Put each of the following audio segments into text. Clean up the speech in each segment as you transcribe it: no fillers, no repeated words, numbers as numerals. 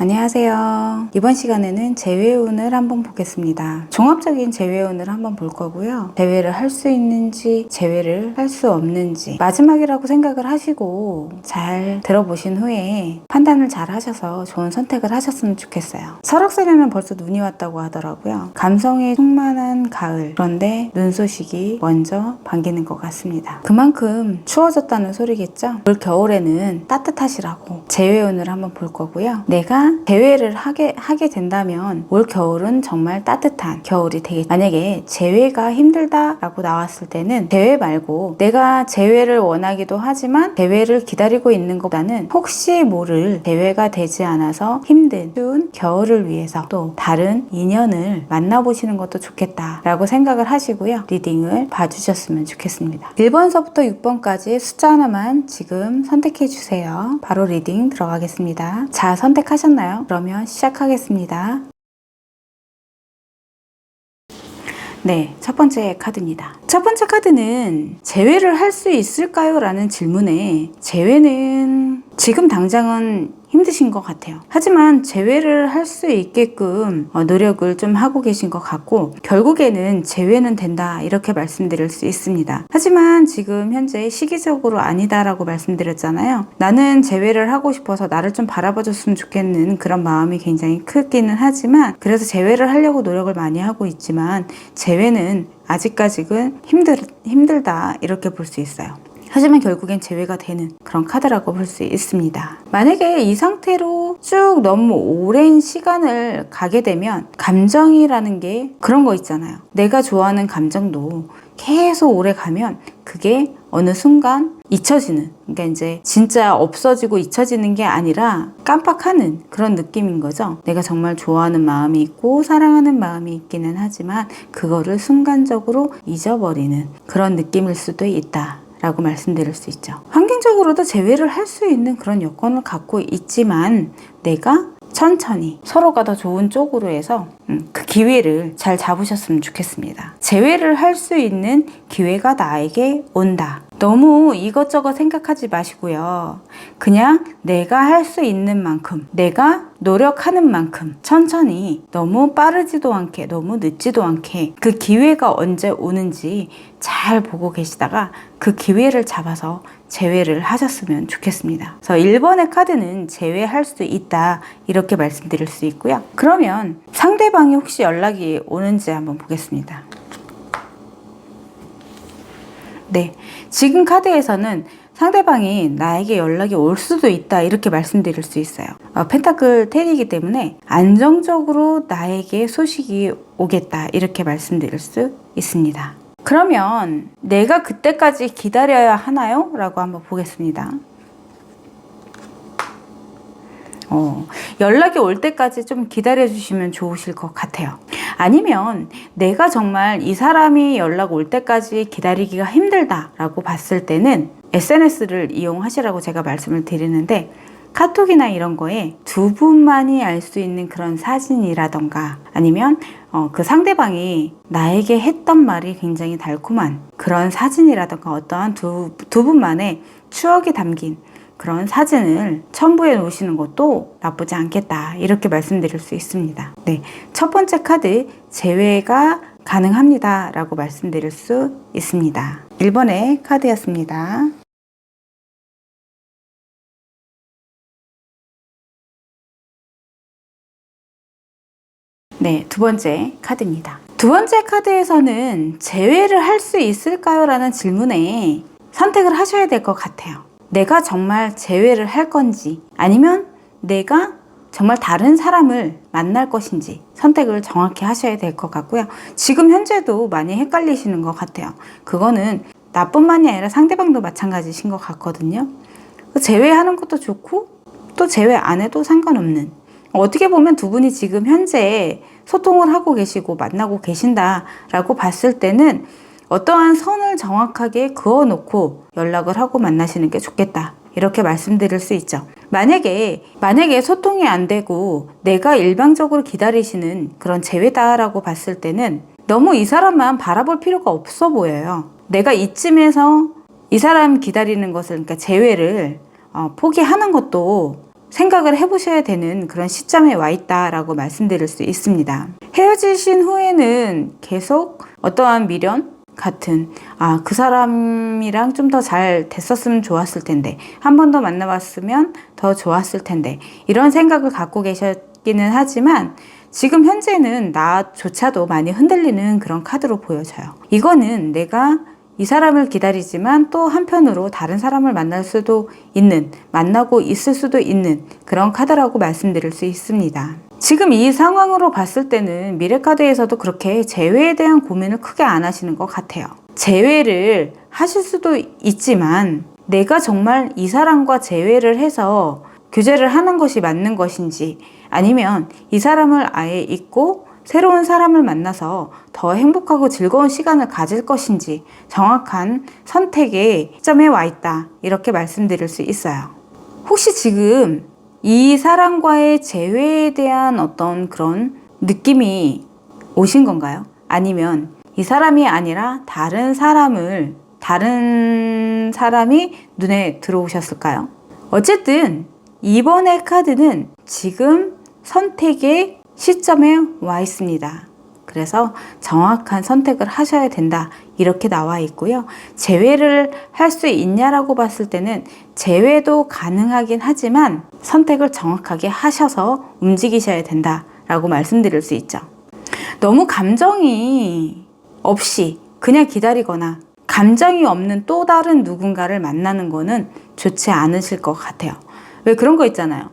안녕하세요. 이번 시간에는 재회운을 한번 보겠습니다. 종합적인 재회운을 한번 볼 거고요. 재회를 할 수 있는지 재회를 할 수 없는지 마지막이라고 생각을 하시고 잘 들어보신 후에 판단을 잘 하셔서 좋은 선택을 하셨으면 좋겠어요. 설악산에는 벌써 눈이 왔다고 하더라고요. 감성이 충만한 가을, 그런데 눈 소식이 먼저 반기는 것 같습니다. 그만큼 추워졌다는 소리겠죠? 올 겨울에는 따뜻하시라고 재회운을 한번 볼 거고요. 내가 재회를 하게 된다면 올 겨울은 정말 따뜻한 겨울이 되겠죠. 만약에 재회가 힘들다라고 나왔을 때는 재회 말고 내가 재회를 원하기도 하지만 재회를 기다리고 있는 것보다는 혹시 모를 재회가 되지 않아서 힘든 추운 겨울을 위해서 또 다른 인연을 만나보시는 것도 좋겠다라고 생각을 하시고요. 리딩을 봐주셨으면 좋겠습니다. 1번서부터 6번까지 숫자 하나만 지금 선택해 주세요. 바로 리딩 들어가겠습니다. 자, 선택하셨나요? 그러면 시작하겠습니다. 네, 첫 번째 카드입니다. 첫 번째 카드는 재회를 할 수 있을까요? 라는 질문에 재회는 지금 당장은 힘드신 것 같아요. 하지만 재회를 할 수 있게끔 노력을 좀 하고 계신 것 같고 결국에는 재회는 된다 이렇게 말씀드릴 수 있습니다. 하지만 지금 현재 시기적으로 아니다라고 말씀드렸잖아요. 나는 재회를 하고 싶어서 나를 좀 바라봐 줬으면 좋겠는 그런 마음이 굉장히 크기는 하지만 그래서 재회를 하려고 노력을 많이 하고 있지만 재회는 아직까지는 힘들다 이렇게 볼 수 있어요. 하지만 결국엔 재회가 되는 그런 카드라고 볼 수 있습니다. 만약에 이 상태로 쭉 너무 오랜 시간을 가게 되면 감정이라는 게 그런 거 있잖아요. 내가 좋아하는 감정도 계속 오래 가면 그게 어느 순간 잊혀지는, 그러니까 이제 진짜 없어지고 잊혀지는 게 아니라 깜빡하는 그런 느낌인 거죠. 내가 정말 좋아하는 마음이 있고 사랑하는 마음이 있기는 하지만 그거를 순간적으로 잊어버리는 그런 느낌일 수도 있다 라고 말씀드릴 수 있죠. 환경적으로도 재회를 할 수 있는 그런 여건을 갖고 있지만 내가 천천히 서로가 더 좋은 쪽으로 해서 그 기회를 잘 잡으셨으면 좋겠습니다. 재회를 할 수 있는 기회가 나에게 온다. 너무 이것저것 생각하지 마시고요. 그냥 내가 할 수 있는 만큼, 내가 노력하는 만큼 천천히 너무 빠르지도 않게 너무 늦지도 않게 그 기회가 언제 오는지 잘 보고 계시다가 그 기회를 잡아서 재회를 하셨으면 좋겠습니다. 그래서 1번의 카드는 재회할 수 있다 이렇게 말씀드릴 수 있고요. 그러면 상대방이 혹시 연락이 오는지 한번 보겠습니다. 네, 지금 카드에서는 상대방이 나에게 연락이 올 수도 있다 이렇게 말씀드릴 수 있어요. 펜타클 10이기 때문에 안정적으로 나에게 소식이 오겠다 이렇게 말씀드릴 수 있습니다. 그러면 내가 그때까지 기다려야 하나요? 라고 한번 보겠습니다. 연락이 올 때까지 좀 기다려 주시면 좋으실 것 같아요. 아니면 내가 정말 이 사람이 연락 올 때까지 기다리기가 힘들다라고 봤을 때는 SNS를 이용하시라고 제가 말씀을 드리는데 카톡이나 이런 거에 두 분만이 알 수 있는 그런 사진이라던가 아니면 그 상대방이 나에게 했던 말이 굉장히 달콤한 그런 사진이라던가 어떠한 두 분만의 추억이 담긴 그런 사진을 첨부해 놓으시는 것도 나쁘지 않겠다 이렇게 말씀드릴 수 있습니다. 네, 첫 번째 카드 재회가 가능합니다 라고 말씀드릴 수 있습니다. 1번의 카드였습니다. 네, 두 번째 카드입니다. 두 번째 카드에서는 재회를 할 수 있을까요? 라는 질문에 선택을 하셔야 될 것 같아요. 내가 정말 재회를 할 건지 아니면 내가 정말 다른 사람을 만날 것인지 선택을 정확히 하셔야 될 것 같고요. 지금 현재도 많이 헷갈리시는 것 같아요. 그거는 나뿐만이 아니라 상대방도 마찬가지신 것 같거든요. 재회하는 것도 좋고 또 재회 안 해도 상관없는, 어떻게 보면 두 분이 지금 현재 소통을 하고 계시고 만나고 계신다라고 봤을 때는 어떠한 선을 정확하게 그어놓고 연락을 하고 만나시는 게 좋겠다 이렇게 말씀드릴 수 있죠. 만약에 소통이 안 되고 내가 일방적으로 기다리시는 그런 재회다라고 봤을 때는 너무 이 사람만 바라볼 필요가 없어 보여요. 내가 이쯤에서 이 사람 기다리는 것을, 그러니까 재회를 포기하는 것도 생각을 해보셔야 되는 그런 시점에 와 있다라고 말씀드릴 수 있습니다. 헤어지신 후에는 계속 어떠한 미련 같은 그 사람이랑 좀 더 잘 됐었으면 좋았을 텐데, 한 번 더 만나봤으면 더 좋았을 텐데, 이런 생각을 갖고 계셨기는 하지만 지금 현재는 나조차도 많이 흔들리는 그런 카드로 보여져요. 이거는 내가 이 사람을 기다리지만 또 한편으로 다른 사람을 만날 수도 있는, 만나고 있을 수도 있는 그런 카드라고 말씀드릴 수 있습니다. 지금 이 상황으로 봤을 때는 미래카드에서도 그렇게 재회에 대한 고민을 크게 안 하시는 것 같아요. 재회를 하실 수도 있지만 내가 정말 이 사람과 재회를 해서 교제를 하는 것이 맞는 것인지, 아니면 이 사람을 아예 잊고 새로운 사람을 만나서 더 행복하고 즐거운 시간을 가질 것인지 정확한 선택의 시점에 와 있다, 이렇게 말씀드릴 수 있어요. 혹시 지금 이 사람과의 재회에 대한 어떤 그런 느낌이 오신 건가요? 아니면 이 사람이 아니라 다른 사람이 눈에 들어오셨을까요? 어쨌든 이번의 카드는 지금 선택의 시점에 와 있습니다. 그래서 정확한 선택을 하셔야 된다, 이렇게 나와 있고요. 재회를 할 수 있냐라고 봤을 때는 재회도 가능하긴 하지만 선택을 정확하게 하셔서 움직이셔야 된다라고 말씀드릴 수 있죠. 너무 감정이 없이 그냥 기다리거나 감정이 없는 또 다른 누군가를 만나는 거는 좋지 않으실 것 같아요. 왜 그런 거 있잖아요.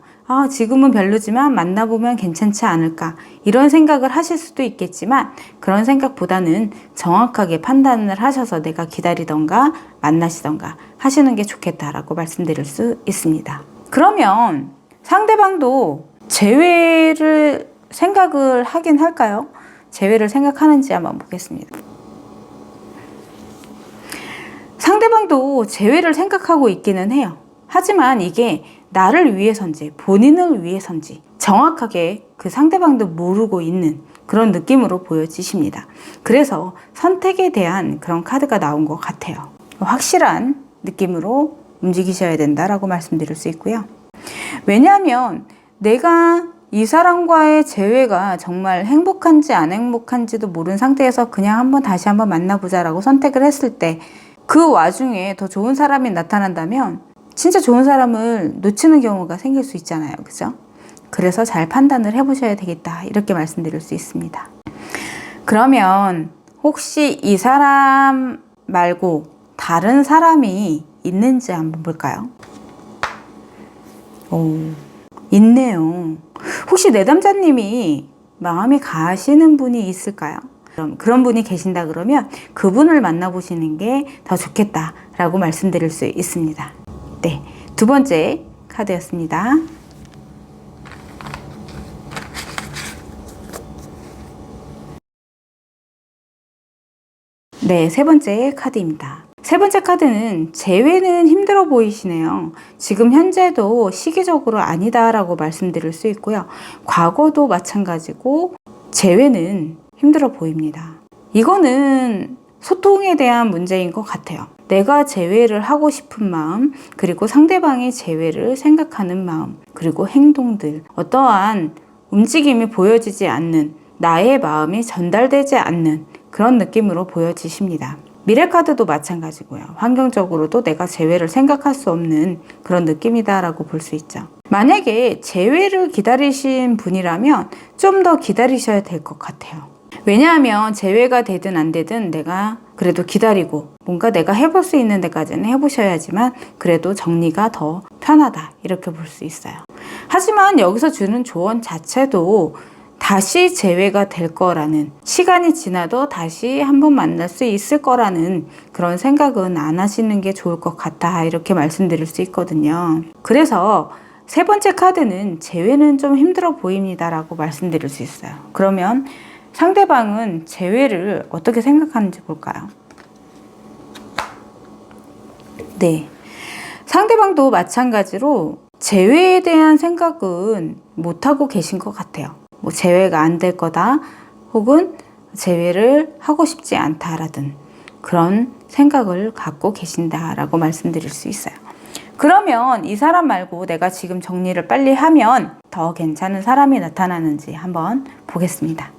지금은 별로지만 만나보면 괜찮지 않을까, 이런 생각을 하실 수도 있겠지만 그런 생각보다는 정확하게 판단을 하셔서 내가 기다리던가 만나시던가 하시는 게 좋겠다라고 말씀드릴 수 있습니다. 그러면 상대방도 재회를 생각을 하긴 할까요? 재회를 생각하는지 한번 보겠습니다. 상대방도 재회를 생각하고 있기는 해요. 하지만 이게 나를 위해서인지 본인을 위해서인지 정확하게 그 상대방도 모르고 있는 그런 느낌으로 보여지십니다. 그래서 선택에 대한 그런 카드가 나온 것 같아요. 확실한 느낌으로 움직이셔야 된다라고 말씀드릴 수 있고요. 왜냐하면 내가 이 사람과의 재회가 정말 행복한지 안 행복한지도 모르는 상태에서 그냥 다시 한번 만나보자라고 선택을 했을 때 그 와중에 더 좋은 사람이 나타난다면 진짜 좋은 사람을 놓치는 경우가 생길 수 있잖아요. 그죠? 그래서 잘 판단을 해보셔야 되겠다, 이렇게 말씀드릴 수 있습니다. 그러면 혹시 이 사람 말고 다른 사람이 있는지 한번 볼까요? 있네요. 혹시 내담자님이 마음이 가시는 분이 있을까요? 그런 분이 계신다 그러면 그분을 만나보시는 게 더 좋겠다라고 말씀드릴 수 있습니다. 네, 두 번째 카드였습니다. 네, 세 번째 카드입니다. 세 번째 카드는 재회는 힘들어 보이시네요. 지금 현재도 시기적으로 아니다라고 말씀드릴 수 있고요. 과거도 마찬가지고 재회는 힘들어 보입니다. 이거는 소통에 대한 문제인 것 같아요. 내가 재회를 하고 싶은 마음, 그리고 상대방의 재회를 생각하는 마음, 그리고 행동들, 어떠한 움직임이 보여지지 않는, 나의 마음이 전달되지 않는 그런 느낌으로 보여지십니다. 미래카드도 마찬가지고요. 환경적으로도 내가 재회를 생각할 수 없는 그런 느낌이다라고 볼 수 있죠. 만약에 재회를 기다리신 분이라면 좀 더 기다리셔야 될 것 같아요. 왜냐하면 재회가 되든 안 되든 내가 그래도 기다리고 뭔가 내가 해볼 수 있는 데까지는 해보셔야지만 그래도 정리가 더 편하다, 이렇게 볼 수 있어요. 하지만 여기서 주는 조언 자체도 다시 재회가 될 거라는, 시간이 지나도 다시 한번 만날 수 있을 거라는 그런 생각은 안 하시는 게 좋을 것 같다, 이렇게 말씀드릴 수 있거든요. 그래서 세 번째 카드는 재회는 좀 힘들어 보입니다 라고 말씀드릴 수 있어요. 그러면 상대방은 재회를 어떻게 생각하는지 볼까요? 네, 상대방도 마찬가지로 재회에 대한 생각은 못하고 계신 것 같아요. 재회가 안 될 거다, 혹은 재회를 하고 싶지 않다라든 그런 생각을 갖고 계신다라고 말씀드릴 수 있어요. 그러면 이 사람 말고 내가 지금 정리를 빨리 하면 더 괜찮은 사람이 나타나는지 한번 보겠습니다.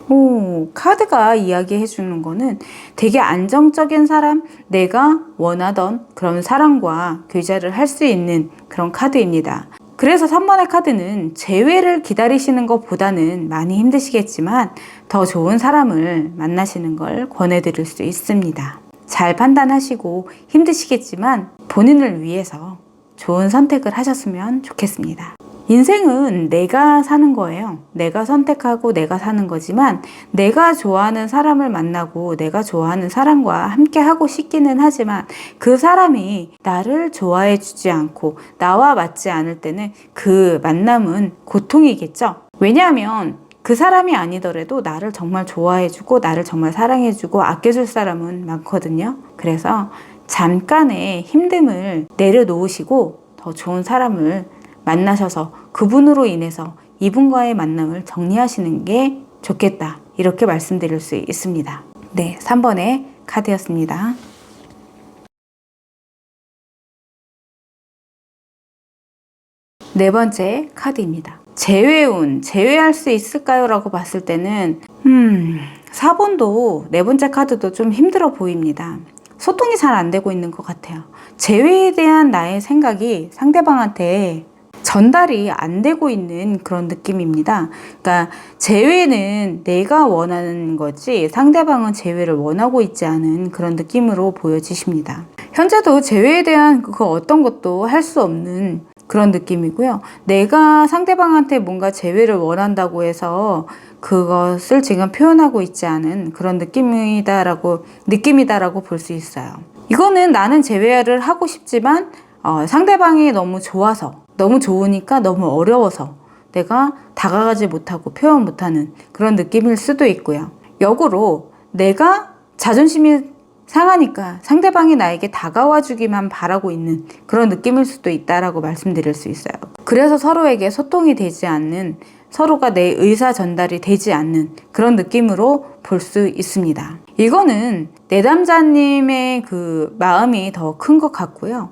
오, 카드가 이야기해 주는 거는 되게 안정적인 사람, 내가 원하던 그런 사람과 교제를 할 수 있는 그런 카드입니다. 그래서 3번의 카드는 재회를 기다리시는 것보다는 많이 힘드시겠지만 더 좋은 사람을 만나시는 걸 권해드릴 수 있습니다. 잘 판단하시고 힘드시겠지만 본인을 위해서 좋은 선택을 하셨으면 좋겠습니다. 인생은 내가 사는 거예요. 내가 선택하고 내가 사는 거지만 내가 좋아하는 사람을 만나고 내가 좋아하는 사람과 함께 하고 싶기는 하지만 그 사람이 나를 좋아해 주지 않고 나와 맞지 않을 때는 그 만남은 고통이겠죠. 왜냐하면 그 사람이 아니더라도 나를 정말 좋아해주고 나를 정말 사랑해주고 아껴줄 사람은 많거든요. 그래서 잠깐의 힘듦을 내려놓으시고 더 좋은 사람을 만나셔서 그분으로 인해서 이분과의 만남을 정리하시는 게 좋겠다. 이렇게 말씀드릴 수 있습니다. 네, 3번의 카드였습니다. 네 번째 카드입니다. 재회운, 재회할 수 있을까요? 라고 봤을 때는 4번도 네 번째 카드도 좀 힘들어 보입니다. 소통이 잘 안 되고 있는 것 같아요. 재회에 대한 나의 생각이 상대방한테 전달이 안 되고 있는 그런 느낌입니다. 그러니까 재회는 내가 원하는 거지 상대방은 재회를 원하고 있지 않은 그런 느낌으로 보여지십니다. 현재도 재회에 대한 그 어떤 것도 할 수 없는 그런 느낌이고요. 내가 상대방한테 뭔가 재회를 원한다고 해서 그것을 지금 표현하고 있지 않은 그런 느낌이다라고 볼 수 있어요. 이거는 나는 재회를 하고 싶지만 상대방이 너무 좋아서 너무 좋으니까 너무 어려워서 내가 다가가지 못하고 표현 못하는 그런 느낌일 수도 있고요. 역으로 내가 자존심이 상하니까 상대방이 나에게 다가와 주기만 바라고 있는 그런 느낌일 수도 있다라고 말씀드릴 수 있어요. 그래서 서로에게 소통이 되지 않는, 서로가 내 의사 전달이 되지 않는 그런 느낌으로 볼 수 있습니다. 이거는 내담자님의 그 마음이 더 큰 것 같고요.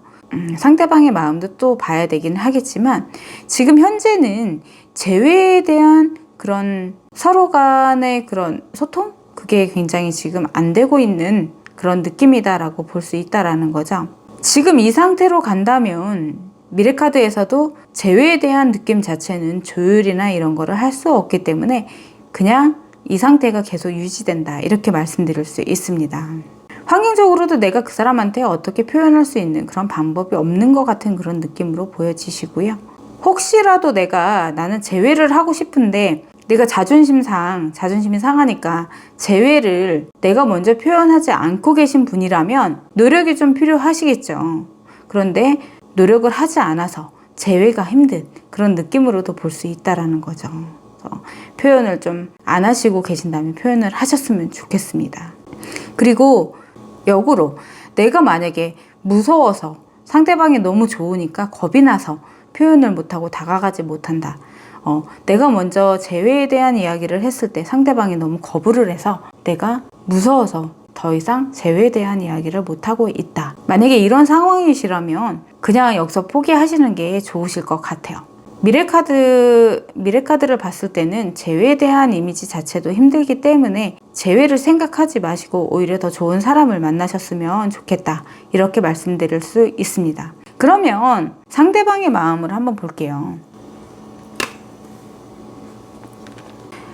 상대방의 마음도 또 봐야 되긴 하겠지만 지금 현재는 재회에 대한 그런 서로 간의 그런 소통? 그게 굉장히 지금 안 되고 있는 그런 느낌이다라고 볼 수 있다라는 거죠. 지금 이 상태로 간다면 미래카드에서도 재회에 대한 느낌 자체는 조율이나 이런 거를 할 수 없기 때문에 그냥 이 상태가 계속 유지된다 이렇게 말씀드릴 수 있습니다. 환경적으로도 내가 그 사람한테 어떻게 표현할 수 있는 그런 방법이 없는 것 같은 그런 느낌으로 보여지시고요. 혹시라도 나는 재회를 하고 싶은데 내가 자존심이 상하니까 재회를 내가 먼저 표현하지 않고 계신 분이라면 노력이 좀 필요하시겠죠. 그런데 노력을 하지 않아서 재회가 힘든 그런 느낌으로도 볼 수 있다라는 거죠. 표현을 좀 안 하시고 계신다면 표현을 하셨으면 좋겠습니다. 그리고 역으로 내가 만약에 무서워서 상대방이 너무 좋으니까 겁이 나서 표현을 못하고 다가가지 못한다. 내가 먼저 재회에 대한 이야기를 했을 때 상대방이 너무 거부를 해서 내가 무서워서 더 이상 재회에 대한 이야기를 못하고 있다. 만약에 이런 상황이시라면 그냥 여기서 포기하시는 게 좋으실 것 같아요. 미래카드를 봤을 때는 재회에 대한 이미지 자체도 힘들기 때문에 재회를 생각하지 마시고 오히려 더 좋은 사람을 만나셨으면 좋겠다. 이렇게 말씀드릴 수 있습니다. 그러면 상대방의 마음을 한번 볼게요.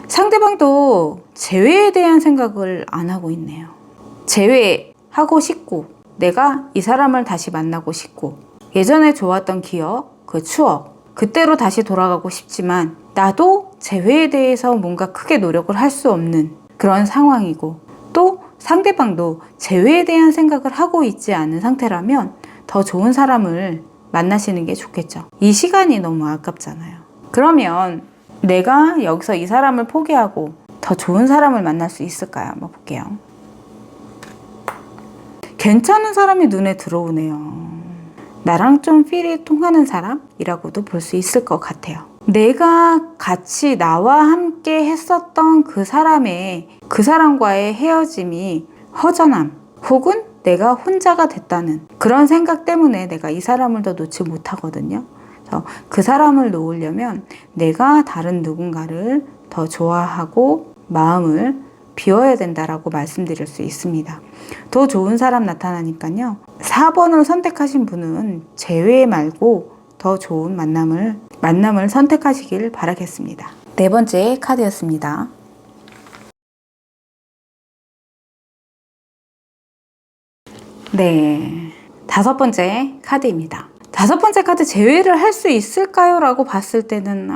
상대방도 재회에 대한 생각을 안 하고 있네요. 재회하고 싶고 내가 이 사람을 다시 만나고 싶고 예전에 좋았던 기억, 그 추억 그때로 다시 돌아가고 싶지만 나도 재회에 대해서 뭔가 크게 노력을 할 수 없는 그런 상황이고 또 상대방도 재회에 대한 생각을 하고 있지 않은 상태라면 더 좋은 사람을 만나시는 게 좋겠죠. 이 시간이 너무 아깝잖아요. 그러면 내가 여기서 이 사람을 포기하고 더 좋은 사람을 만날 수 있을까요? 한번 볼게요. 괜찮은 사람이 눈에 들어오네요. 나랑 좀 필이 통하는 사람이라고도 볼 수 있을 것 같아요. 내가 같이 나와 함께 했었던 그 사람과의 헤어짐이 허전함 혹은 내가 혼자가 됐다는 그런 생각 때문에 내가 이 사람을 더 놓지 못하거든요. 그래서 그 사람을 놓으려면 내가 다른 누군가를 더 좋아하고 마음을 비워야 된다라고 말씀드릴 수 있습니다. 더 좋은 사람 나타나니까요. 4번을 선택하신 분은 제외 말고 더 좋은 만남을 선택하시길 바라겠습니다. 네 번째 카드였습니다. 네, 다섯 번째 카드입니다. 다섯 번째 카드 제외를 할 수 있을까요? 라고 봤을 때는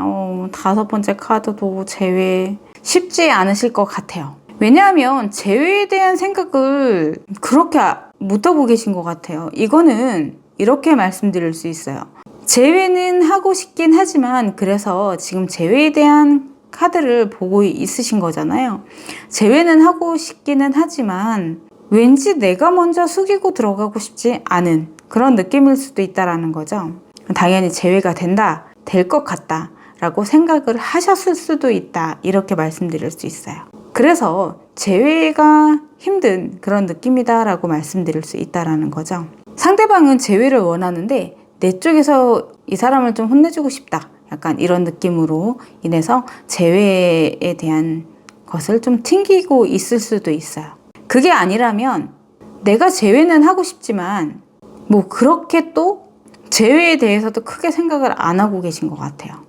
다섯 번째 카드도 제외 쉽지 않으실 것 같아요. 왜냐하면 제외에 대한 생각을 그렇게 못하고 계신 것 같아요. 이거는 이렇게 말씀드릴 수 있어요. 제외는 하고 싶긴 하지만 그래서 지금 제외에 대한 카드를 보고 있으신 거잖아요. 제외는 하고 싶기는 하지만 왠지 내가 먼저 숙이고 들어가고 싶지 않은 그런 느낌일 수도 있다라는 거죠. 당연히 제외가 될 것 같다 라고 생각을 하셨을 수도 있다, 이렇게 말씀드릴 수 있어요. 그래서 제외가 힘든 그런 느낌이다 라고 말씀드릴 수 있다라는 거죠. 상대방은 제외를 원하는데 내 쪽에서 이 사람을 좀 혼내주고 싶다, 약간 이런 느낌으로 인해서 제외에 대한 것을 좀 튕기고 있을 수도 있어요. 그게 아니라면 내가 제외는 하고 싶지만 뭐 그렇게 또 제외에 대해서도 크게 생각을 안 하고 계신 것 같아요.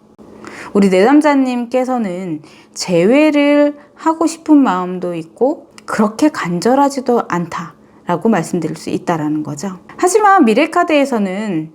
우리 내담자님께서는 제외를 하고 싶은 마음도 있고 그렇게 간절하지도 않다라고 말씀드릴 수 있다라는 거죠. 하지만 미래카드에서는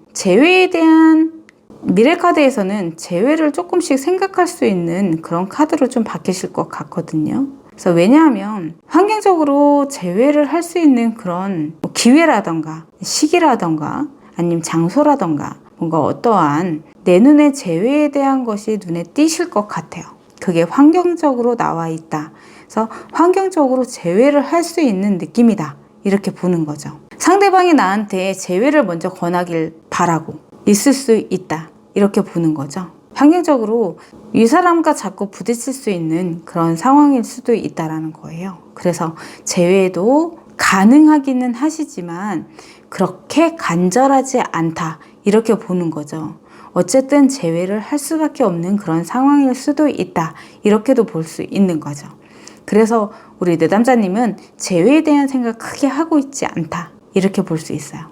제외를 조금씩 생각할 수 있는 그런 카드로 좀 바뀌실 것 같거든요. 그래서 왜냐하면 환경적으로 제외를 할 수 있는 그런 기회라던가 시기라던가 아니면 장소라던가 뭔가 어떠한 내 눈에 제외에 대한 것이 눈에 띄실 것 같아요. 그게 환경적으로 나와 있다. 그래서 환경적으로 제외를 할 수 있는 느낌이다, 이렇게 보는 거죠. 상대방이 나한테 제외를 먼저 권하길 바라고 있을 수 있다, 이렇게 보는 거죠. 환경적으로 이 사람과 자꾸 부딪힐 수 있는 그런 상황일 수도 있다라는 거예요. 그래서 제외도 가능하기는 하시지만 그렇게 간절하지 않다, 이렇게 보는 거죠. 어쨌든 제외를 할 수밖에 없는 그런 상황일 수도 있다, 이렇게도 볼 수 있는 거죠. 그래서 우리 내담자님은 제외에 대한 생각 크게 하고 있지 않다, 이렇게 볼 수 있어요.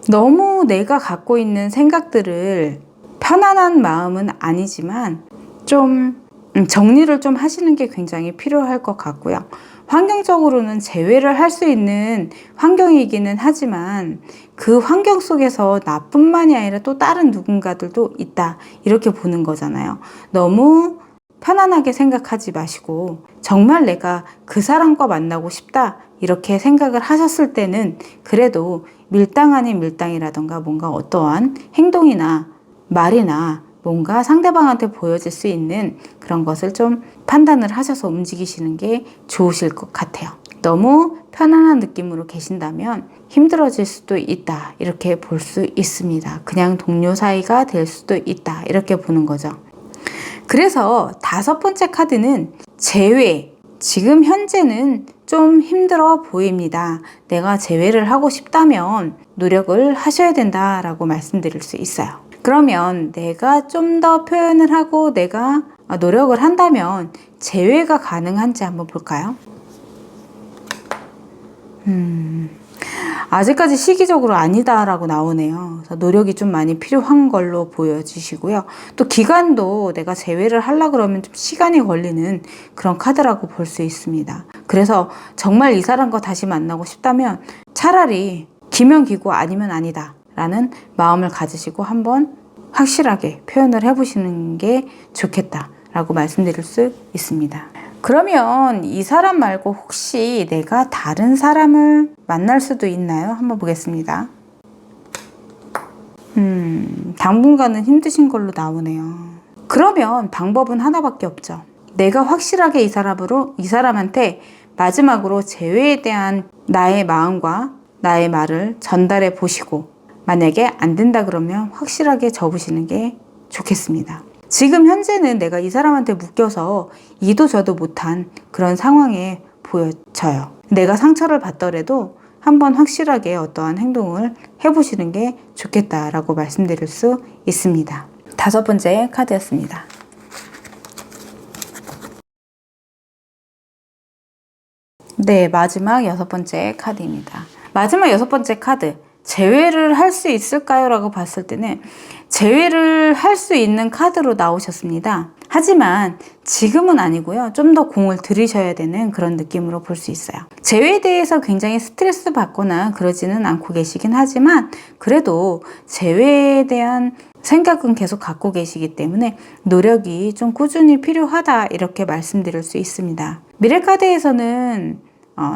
너무 내가 갖고 있는 생각들을 편안한 마음은 아니지만 좀 정리를 좀 하시는 게 굉장히 필요할 것 같고요. 환경적으로는 제외를 할 수 있는 환경이기는 하지만 그 환경 속에서 나뿐만이 아니라 또 다른 누군가들도 있다, 이렇게 보는 거잖아요. 너무 편안하게 생각하지 마시고 정말 내가 그 사람과 만나고 싶다, 이렇게 생각을 하셨을 때는 그래도 밀당 아닌 밀당이라던가 뭔가 어떠한 행동이나 말이나 뭔가 상대방한테 보여질 수 있는 그런 것을 좀 판단을 하셔서 움직이시는 게 좋으실 것 같아요. 너무 편안한 느낌으로 계신다면 힘들어질 수도 있다, 이렇게 볼 수 있습니다. 그냥 동료 사이가 될 수도 있다, 이렇게 보는 거죠. 그래서 다섯 번째 카드는 제외. 지금 현재는 좀 힘들어 보입니다. 내가 제외를 하고 싶다면 노력을 하셔야 된다라고 말씀드릴 수 있어요. 그러면 내가 좀 더 표현을 하고 내가 노력을 한다면 제외가 가능한지 한번 볼까요? 아직까지 시기적으로 아니다라고 나오네요. 그래서 노력이 좀 많이 필요한 걸로 보여지시고요. 또 기간도 내가 제외를 하려고 그러면 좀 시간이 걸리는 그런 카드라고 볼 수 있습니다. 그래서 정말 이 사람과 다시 만나고 싶다면 차라리 기면 기고 아니면 아니다 라는 마음을 가지시고 한번 확실하게 표현을 해보시는 게 좋겠다라고 말씀드릴 수 있습니다. 그러면 이 사람 말고 혹시 내가 다른 사람을 만날 수도 있나요? 한번 보겠습니다. 당분간은 힘드신 걸로 나오네요. 그러면 방법은 하나밖에 없죠. 내가 확실하게 이 사람한테 마지막으로 제외에 대한 나의 마음과 나의 말을 전달해 보시고 만약에 안 된다 그러면 확실하게 접으시는 게 좋겠습니다. 지금 현재는 내가 이 사람한테 묶여서 이도 저도 못한 그런 상황에 보여져요. 내가 상처를 받더라도 한번 확실하게 어떠한 행동을 해보시는 게 좋겠다라고 말씀드릴 수 있습니다. 5번째 카드였습니다. 네, 마지막 6번째 카드입니다. 마지막 6번째 카드, 제외를 할 수 있을까요? 라고 봤을 때는 제외를 할 수 있는 카드로 나오셨습니다. 하지만 지금은 아니고요. 좀 더 공을 들이셔야 되는 그런 느낌으로 볼 수 있어요. 제외에 대해서 굉장히 스트레스 받거나 그러지는 않고 계시긴 하지만 그래도 제외에 대한 생각은 계속 갖고 계시기 때문에 노력이 좀 꾸준히 필요하다 이렇게 말씀드릴 수 있습니다. 미래카드에서는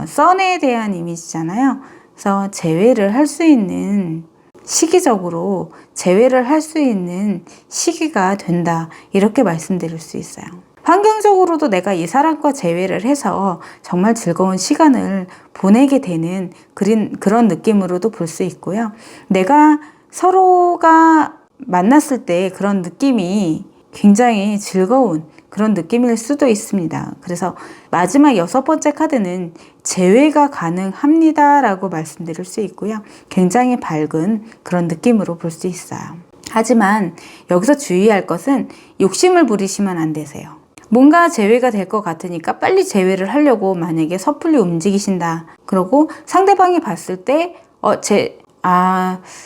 선에 대한 이미지잖아요. 그래서 제외를 할 수 있는 시기적으로 제외를 할 수 있는 시기가 된다 이렇게 말씀드릴 수 있어요. 환경적으로도 내가 이 사람과 제외를 해서 정말 즐거운 시간을 보내게 되는 그런 느낌으로도 볼 수 있고요. 내가 서로가 만났을 때 그런 느낌이 굉장히 즐거운 그런 느낌일 수도 있습니다. 그래서 마지막 6번째 카드는 제외가 가능합니다 라고 말씀드릴 수 있고요. 굉장히 밝은 그런 느낌으로 볼 수 있어요. 하지만 여기서 주의할 것은 욕심을 부리시면 안 되세요. 뭔가 제외가 될 것 같으니까 빨리 제외를 하려고 만약에 섣불리 움직이신다. 그러고 상대방이 봤을 때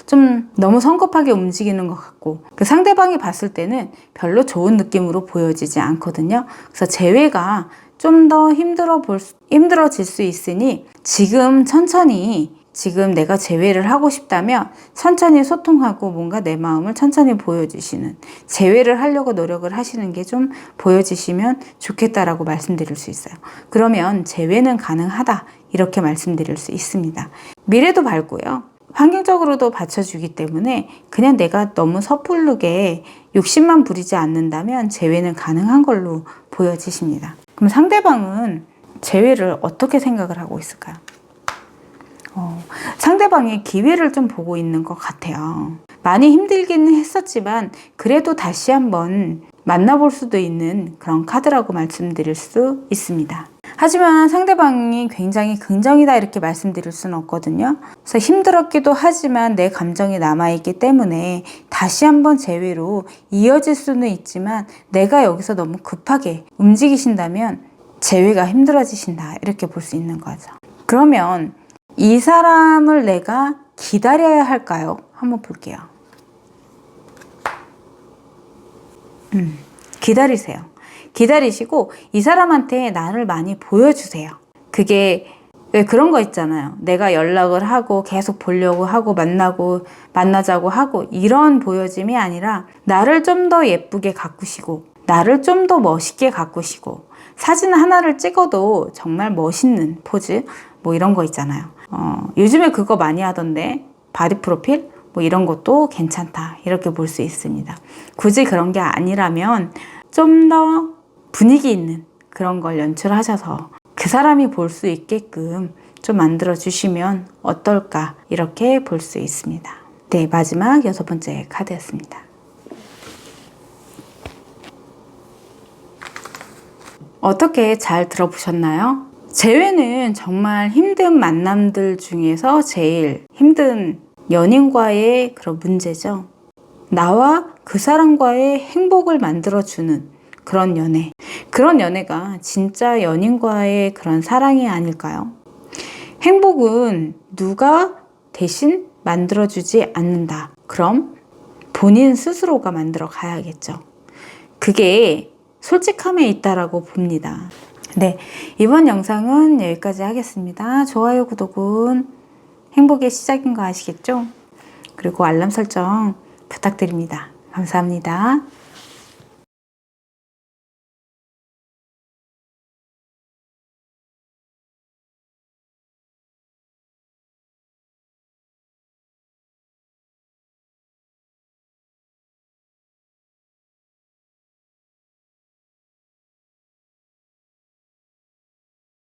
좀 너무 성급하게 움직이는 것 같고 그 상대방이 봤을 때는 별로 좋은 느낌으로 보여지지 않거든요. 그래서 제외가 좀 더 힘들어질 수 있으니 지금 천천히 지금 내가 제외를 하고 싶다면 천천히 소통하고 뭔가 내 마음을 천천히 보여주시는 제외를 하려고 노력을 하시는 게 좀 보여지시면 좋겠다라고 말씀드릴 수 있어요. 그러면 제외는 가능하다 이렇게 말씀드릴 수 있습니다. 미래도 밝고요. 환경적으로도 받쳐주기 때문에 그냥 내가 너무 섣부르게 욕심만 부리지 않는다면 제외는 가능한 걸로 보여지십니다. 그럼 상대방은 제외를 어떻게 생각을 하고 있을까요? 상대방이 기회를 좀 보고 있는 것 같아요. 많이 힘들기는 했었지만 그래도 다시 한번 만나볼 수도 있는 그런 카드라고 말씀드릴 수 있습니다. 하지만 상대방이 굉장히 긍정이다 이렇게 말씀드릴 수는 없거든요. 그래서 힘들었기도 하지만 내 감정이 남아있기 때문에 다시 한번 재회로 이어질 수는 있지만 내가 여기서 너무 급하게 움직이신다면 재회가 힘들어지신다 이렇게 볼 수 있는 거죠. 그러면 이 사람을 내가 기다려야 할까요? 한번 볼게요. 기다리세요. 기다리시고 이 사람한테 나를 많이 보여주세요. 그게 왜 그런 거 있잖아요. 내가 연락을 하고 계속 보려고 하고 만나자고 하고 이런 보여짐이 아니라 나를 좀 더 예쁘게 가꾸시고 나를 좀 더 멋있게 가꾸시고 사진 하나를 찍어도 정말 멋있는 포즈 뭐 이런 거 있잖아요. 요즘에 그거 많이 하던데 바디 프로필 뭐 이런 것도 괜찮다 이렇게 볼 수 있습니다. 굳이 그런 게 아니라면 좀 더 분위기 있는 그런 걸 연출하셔서 그 사람이 볼 수 있게끔 좀 만들어 주시면 어떨까 이렇게 볼 수 있습니다. 네, 마지막 6번째 카드였습니다. 어떻게 잘 들어보셨나요? 재회는 정말 힘든 만남들 중에서 제일 힘든 연인과의 그런 문제죠. 나와 그 사람과의 행복을 만들어주는 그런 연애. 그런 연애가 진짜 연인과의 그런 사랑이 아닐까요? 행복은 누가 대신 만들어주지 않는다. 그럼 본인 스스로가 만들어 가야겠죠. 그게 솔직함에 있다라고 봅니다. 네, 이번 영상은 여기까지 하겠습니다. 좋아요, 구독은 행복의 시작인 거 아시겠죠? 그리고 알람 설정 부탁드립니다. 감사합니다.